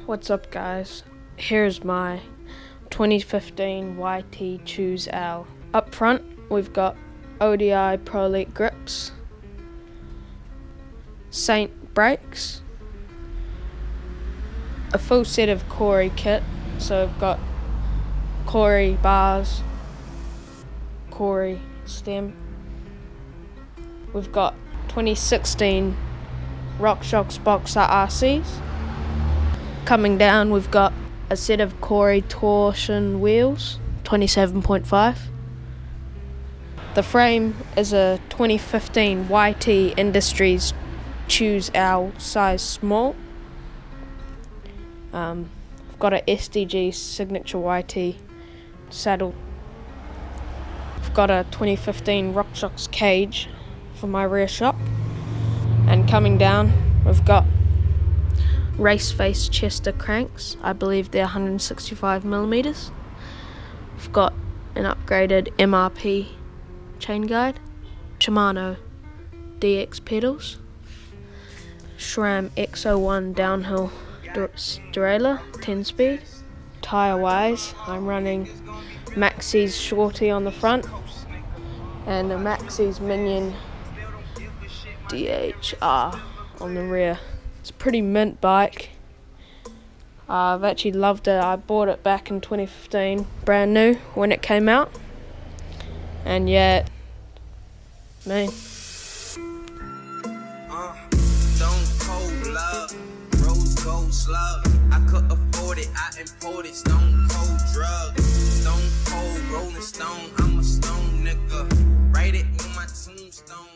What's up guys, here's my 2015 Yt Tues L. Up front we've got ODI Pro Elite grips, Saint brakes, a full set of Corey kit, so we've got Corey bars, Corey stem, we've got 2016 RockShox Boxer RCs. Coming down we've got a set of Corey torsion wheels, 27.5. The frame is a 2015 Yt Industries Tues L size small. I've got a SDG signature Yt saddle. I've got a 2015 RockShox cage for my rear shock. And coming down we've got race face Chester cranks. I believe they're 165mm. We've got an upgraded MRP chain guide, Shimano DX pedals, SRAM X01 downhill derailleur 10 speed. Tyre wise I'm running Maxxis Shorty on the front and a Maxxis Minion DHR on the rear. It's a pretty mint bike. I've actually loved it. I bought it back in 2015, brand new when it came out. And yeah, man. Stone cold love, rose gold slug. I could afford it, I imported stone cold drug. Stone cold rolling stone, I'm a stone nigga. Write it on my tombstone.